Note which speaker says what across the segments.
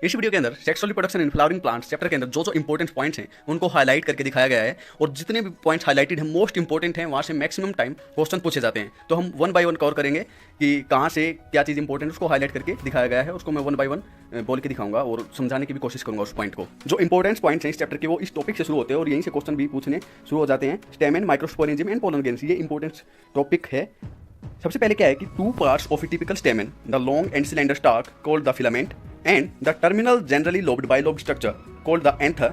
Speaker 1: इस वीडियो के अंदर sexual reproduction in flowering plants chapter के अंदर जो जो इंपॉर्टेंट पॉइंट्स हैं उनको हाईलाइट करके दिखाया गया है और जितने भी पॉइंट्स हाईलाइटेड हैं मोस्ट इंपॉर्टेंट हैं वहाँ से मैक्सिमम टाइम क्वेश्चन पूछे जाते हैं। तो हम वन बाय वन कवर करेंगे कि कहाँ से क्या चीज़ इंपॉर्टेंट उसको हाईलाइट करके दिखाया गया है, उसको मैं वन बाय वन बोल के दिखाऊंगा और समझाने की भी कोशिश करूंगा उस पॉइंट को। जो इंपॉर्टेंट पॉइंट्स हैं इस चैप्टर के वो इस टॉपिक से शुरू होते हैं और यहीं से क्वेश्चन भी पूछने शुरू हो जाते हैं। Stamen, microsporangium and pollen grains, ये इंपॉर्टेंट टॉपिक है। सबसे पहले क्या है कि two parts of a typical stamen, the long and cylinder stalk called the filament and the terminal generally lobed bilobed structure called the anther.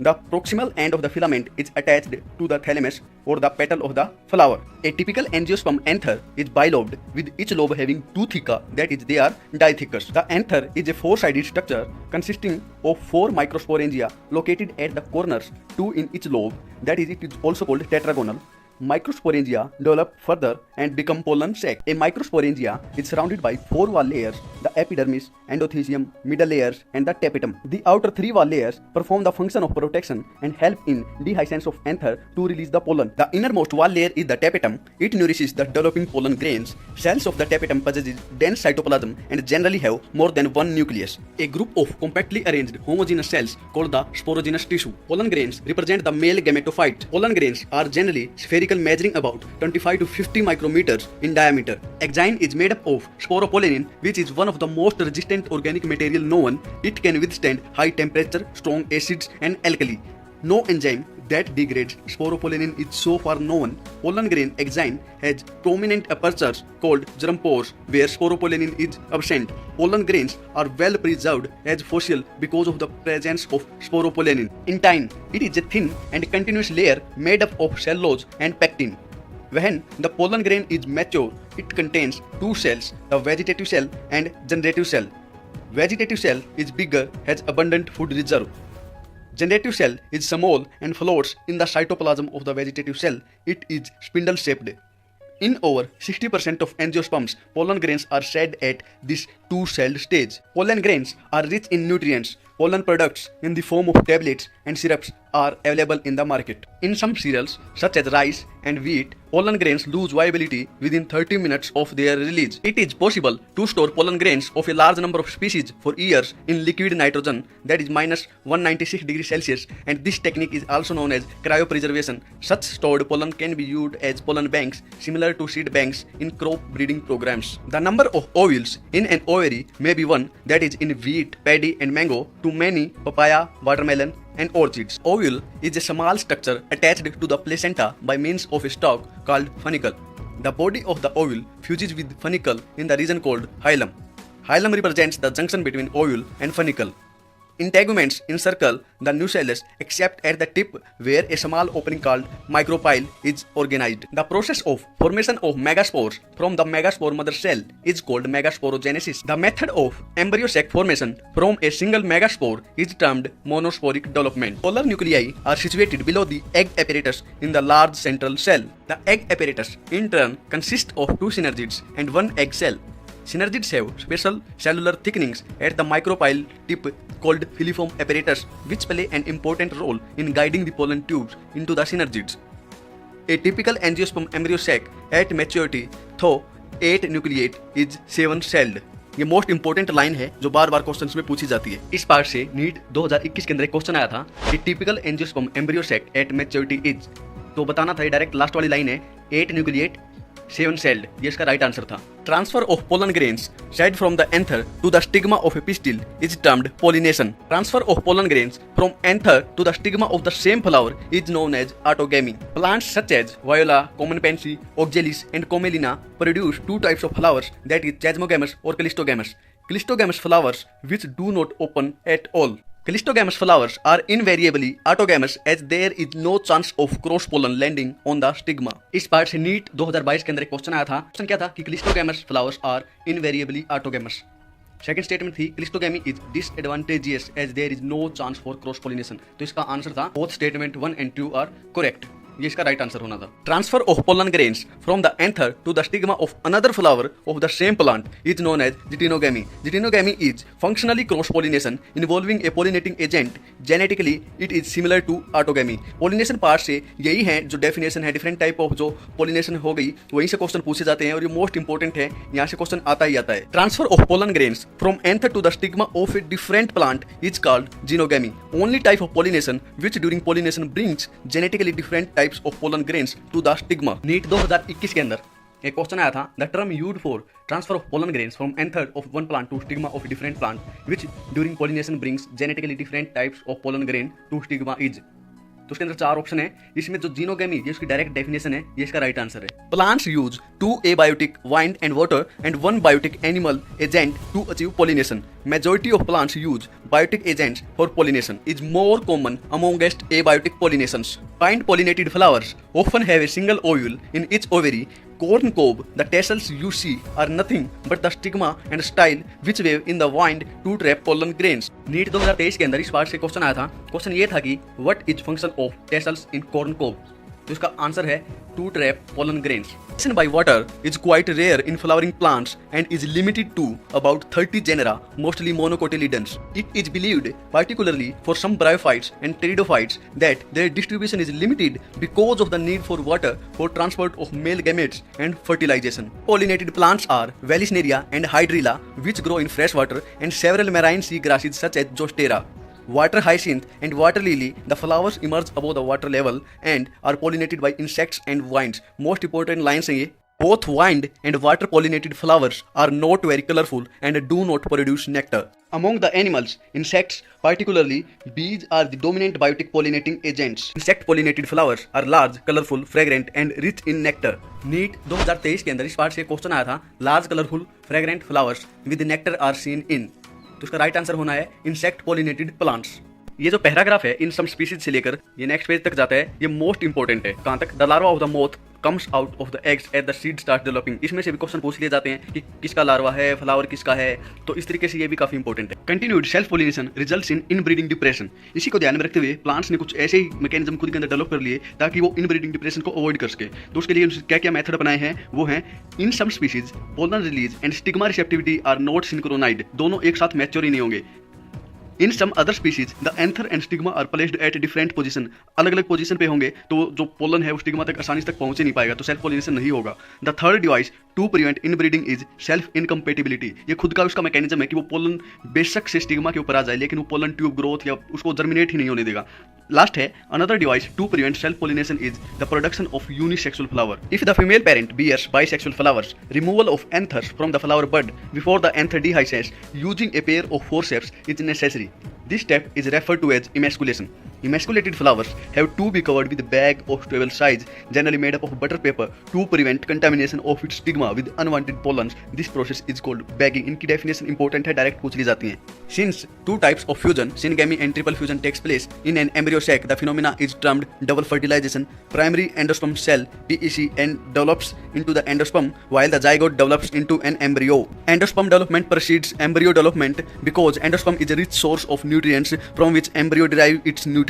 Speaker 1: The proximal end of the filament is attached to the thalamus or the petal of the flower. A typical angiosperm anther is bilobed with each lobe having two theca, that is, they are diathecous. The anther is a four-sided structure consisting of four microsporangia located at the corners, two in each lobe, that is, it is also called tetragonal. Microsporangia develop further and become pollen sac. A microsporangia is surrounded by four wall layers: the epidermis, endothelium, middle layers, and the tapetum. The outer three wall layers perform the function of protection and help in dehiscence of anther to release the pollen. The innermost wall layer is the tapetum. It nourishes the developing pollen grains. Cells of the tapetum possess dense cytoplasm and generally have more than one nucleus. A group of compactly arranged homogeneous cells called the sporogenous tissue. Pollen grains represent the male gametophyte. Pollen grains are generally spherical, measuring about 25 to 50 micrometers in diameter. Exine is made up of sporopollenin, which is one of the most resistant organic material known. It can withstand high temperature, strong acids, and alkali. No enzyme that degrades sporopollenin is so far known. Pollen grain exine has prominent apertures called germ pores where sporopollenin is absent. Pollen grains are well preserved as fossil because of the presence of sporopollenin. Intine, it is a thin and continuous layer made up of cellulose and pectin. When the pollen grain is mature, it contains two cells, the vegetative cell and generative cell. Vegetative cell is bigger, has abundant food reserve. Generative cell is small and floats in the cytoplasm of the vegetative cell. It is spindle-shaped. In over 60% of angiosperms, pollen grains are shed at this two-celled stage. Pollen grains are rich in nutrients. Pollen products in the form of tablets and syrups are available in the market. In some cereals, such as rice and wheat, pollen grains lose viability within 30 minutes of their release. It is possible to store pollen grains of a large number of species for years in liquid nitrogen, that is minus 196 degrees Celsius, and this technique is also known as cryopreservation. Such stored pollen can be used as pollen banks, similar to seed banks in crop breeding programs. The number of ovules in an ovary may be one, that is in wheat, paddy, and mango, to many papaya, watermelon, and orchids. Ovule is a small structure attached to the placenta by means of a stalk called funicle. The body of the ovule fuses with funicle in the region called hilum. Hilum represents the junction between ovule and funicle. Integuments encircle the nucellus except at the tip where a small opening called micropyle is organized. The process of formation of megaspores from the megaspore mother cell is called megasporogenesis. The method of embryo sac formation from a single megaspore is termed monosporic development. Polar nuclei are situated below the egg apparatus in the large central cell. The egg apparatus in turn consists of two synergids and one egg cell. Synergids have special cellular thickenings at the micropyle tip called filiform apparatus, which play an important role in guiding the pollen tubes into the synergids. A typical angiosperm embryo sac at maturity, though 8 nucleate, is 7-celled. ये most important line है जो बार बार questions में पूछी जाती है। इस part से NEET 2021 के अंदर एक क्वेश्चन आया था कि typical angiosperm embryo sac at maturity is, तो बताना था डायरेक्ट लास्ट वाली लाइन है 8 न्यूक्लिएट 7-celled, ये इसका राइट आंसर था। Transfer of pollen grains shed from the anther to the stigma of a pistil is termed pollination. Transfer of pollen grains from anther to the stigma of the same flower is known as autogamy. Plants such as viola, common pansy, oxalis, and commelina produce two types of flowers, that is chasmogamous or clistogamous. Clistogamous flowers which do not open at all. Clistogamous flowers are invariably autogamous as there is no chance of cross pollen landing on the stigma. इस part से NEET 2022 के अंदर एक question आया था। Question क्या था कि clistogamous flowers are invariably autogamous. Second statement थी cleistogamy is disadvantageous as there is no chance for cross pollination. तो इसका आंसर था both statement 1 and 2 are correct. ये इसका राइट आंसर होना था। Transfer of pollen grains from the anther to the stigma of another flower of the same plant is known as geitonogamy. Geitonogamy is functionally cross pollination involving a pollinating agent. Genetically it is similar to autogamy. Pollination part से यही है जो definition है, different type of जो pollination हो गई वहीं से क्वेश्चन पूछे जाते हैं और ये मोस्ट इंपॉर्टेंट है, यहाँ से क्वेश्चन आता ही आता है। Transfer of pollen grains from anther to the stigma of a different plant is called xenogamy. Only type of pollination which during pollination brings genetically different types of pollen grains to the stigma. NEET 2021 के अंदर एक question आया था, the term used for transfer of pollen grains from anther of one plant to stigma of different plant which during pollination brings genetically different types of pollen grain to stigma is. तो उसके अंदर 4 option है, इसमें जो जिनोगैमी ये उसकी direct definition है, ये इसका राइट आंसर है। Plants use 2 abiotic wind and water and 1 biotic animal agent to achieve pollination. Majority of plants use biotic agents for pollination. Is more common amongst abiotic pollinations. Wind pollinated flowers often have a single ovule in each ovary. Corn cob, the tassels you see are nothing but the stigma and style which wave in the wind to trap pollen grains. NEET 2023 के अंदर इस part से question आया था। Question ये था कि what is function of tassels in corn cob? तो इसका आंसर है to trap pollen grains. Pollination by water is quite rare in flowering plants and is limited to about 30 genera, mostly monocotyledons. It is believed, particularly for some bryophytes and pteridophytes, that their distribution is limited because of the need for water for transport of male gametes and fertilization. Pollinated plants are Vallisneria and Hydrilla, which grow in fresh water, and several marine sea grasses such as Zostera. Water hyacinth and water lily, the flowers emerge above the water level and are pollinated by insects and vines. Most important lines हैं ये, both wind and water pollinated flowers are not very colorful and do not produce nectar. Among the animals, insects, particularly bees, are the dominant biotic pollinating agents. Insect pollinated flowers are large, colorful, fragrant and rich in nectar. NEET 2023 के अंदर इस part से question आया था, large, colorful, fragrant flowers with nectar are seen in। तो इसका right answer होना है इंसेक्ट पोलिनेटेड प्लांट्स। ये जो पैराग्राफ है इन सम स्पीसीज से लेकर ये नेक्स्ट पेज तक जाता है, ये मोस्ट इंपॉर्टेंट है। कहां तक? The larva of the moth comes out of the eggs at the seed start developing. इसमें से भी क्वेश्चन पूछ लिए जाते हैं कि किसका लार्वा है, फ्लावर किसका है, तो इस तरीके से ये भी काफी इंपॉर्टेंट है। Continued self pollination results in inbreeding depression. इसी को ध्यान में रखते हुए प्लांट्स ने कुछ ऐसे ही मैकेनिज्म खुद के अंदर डेवलप कर लिए ताकि वो इनब्रीडिंग डिप्रेशन को अवॉइड कर सके। तो उसके लिए क्या क्या मेथड अपनाए हैं वो हैं, in some species pollen release and stigma receptivity are not synchronised. दोनों एक साथ मैच्योर ही नहीं होंगे। In some other species the anther and stigma are placed at different position. अलग अलग पोजीशन पे होंगे तो जो पोलन है वो स्टिग्मा तक आसानी तक पहुंच ही नहीं पाएगा, तो सेल्फ पोलिनेशन नहीं होगा। The third device to prevent inbreeding is self incompatibility. ये खुद का उसका मैकेनिज्म है कि वो पोलन बेशक से स्टिग्मा के ऊपर आ जाए लेकिन वो पोलन ट्यूब ग्रोथ या उसको जर्मिनेट ही नहीं होने देगा। लास्ट है another device to prevent self pollination is the production of unisexual flower. If the female parent bears bisexual flowers, removal of anthers from the flower bud before the anther dehisces using a pair of forceps is necessary. This step is referred to as emasculation. Emasculated flowers have to be covered with a bag of stable size, generally made up of butter paper, to prevent contamination of its stigma with unwanted pollens. This process is called bagging. इनकी definition important है, direct पूछ ली जाती हैं। Since two types of fusion, syngamy and triple fusion, takes place in an embryo sac, the phenomena is termed double fertilization. Primary endosperm cell (PEC) and develops into the endosperm, while the zygote develops into an embryo. Endosperm development precedes embryo development because endosperm is a rich source of nutrients from which embryo derive its nutrient.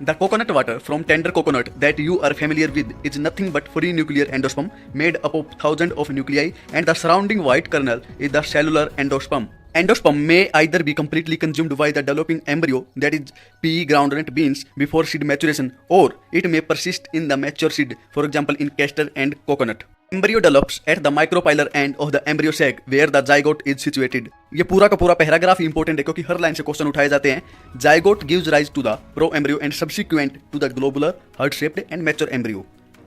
Speaker 1: The coconut water from tender coconut that you are familiar with is nothing but free nuclear endosperm made up of thousands of nuclei, and the surrounding white kernel is the cellular endosperm. Endosperm may either be completely consumed by the developing embryo, that is pea groundnut beans, before seed maturation, or it may persist in the mature seed, for example in castor and coconut. Embryo develops at the micropylar end of the embryo sac where the zygote is situated. ये पूरा का पूरा paragraph important है क्योंकि हर line से question उठाए जाते हैं। Zygote gives rise to the pro-embryo and subsequent to the globular, heart-shaped and mature embryo.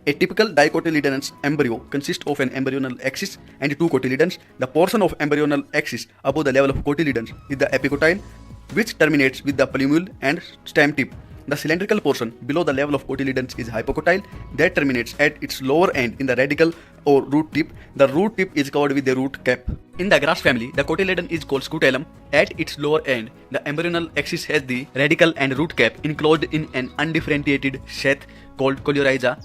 Speaker 1: A typical dicotyledonous embryo consists of an embryonal axis and two cotyledons. The portion of embryonal axis above the level of cotyledons is the epicotyle, which terminates with the plumule and stem tip. The cylindrical portion below the level of cotyledons is hypocotyle, that terminates at its lower end in the radicle or root tip. The root tip is covered with a root cap. In the grass family, the cotyledon is called scutellum. At its lower end, the embryonal axis has the radicle and root cap enclosed in an undifferentiated sheath called coleorhiza.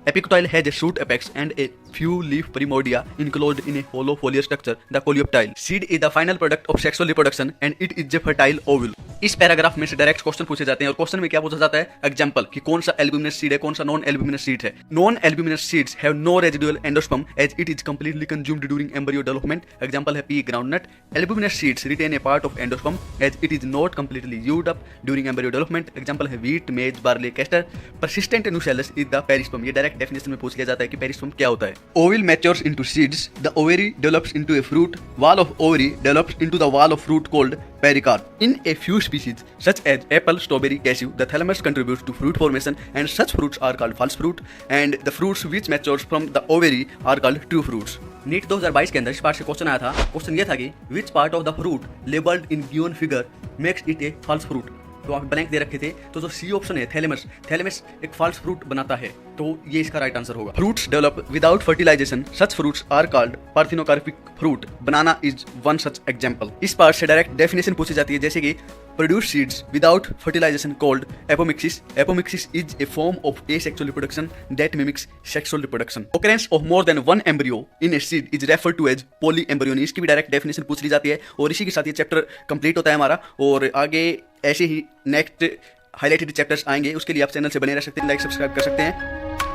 Speaker 1: Epicotyle has a shoot apex and a few leaf primordia enclosed in a hollow foliar structure, the coleoptile. Seed is the final product of sexual reproduction and it is a fertile ovule. इस paragraph में से direct question पूछे जाते हैं और question में क्या पूछा जाता है, एग्जांपल, कि कौन सा एल्ब्यूमिनस सीड है, कौन सा नॉन एल्ब्यूमिनस सीड है। Non albuminous seeds have no residual endosperm as it is completely consumed during embryo development. Example है pea groundnut. Albuminous seeds retain a part of endosperm as it is not completely used up during embryo development. Example है wheat, maize, barley, castor. Persistent nucellus is the perisperm. ये direct definition में पूछ लिया जाता है कि perisperm क्या होता है। ओविल matures into seeds, the ovary develops into a fruit, wall of ovary develops into the wall of fruit called pericarp. In a few species such as apple, strawberry, cashew, the thalamus contributes to fruit formation and such fruits are called false fruit and the fruits which matures from the ovary are called true fruits. NEET 2022 के अंदर इस part से question आया था। Question ये था कि which part of the fruit labelled in given figure makes it a false fruit. तो आप ब्लैंक दे रखे थे, तो जो सी ऑप्शन है थैलेमस, थैलेमस एक फॉल्स फ्रूट बनाता है, तो ये इसका राइट आंसर होगा। Fruits develop without fertilisation, such fruits are called parthenocarpic fruit. Banana is one such example. इस पार्ट से डायरेक्ट डेफिनेशन पूछी जाती है, जैसे कि produce seeds without fertilization called apomixis. Apomixis is a form of asexual reproduction that mimics sexual reproduction. Occurrence of more than one embryo in a seed is referred to as polyembryony. इसकी भी direct definition पूछ ली जाती है और इसी के साथ ये चैप्टर कंप्लीट होता है हमारा। और आगे ऐसे ही नेक्स्ट हाईलाइटेड चैप्टर्स आएंगे, उसके लिए आप चैनल से बने रह सकते हैं, लाइक सब्सक्राइब कर सकते हैं।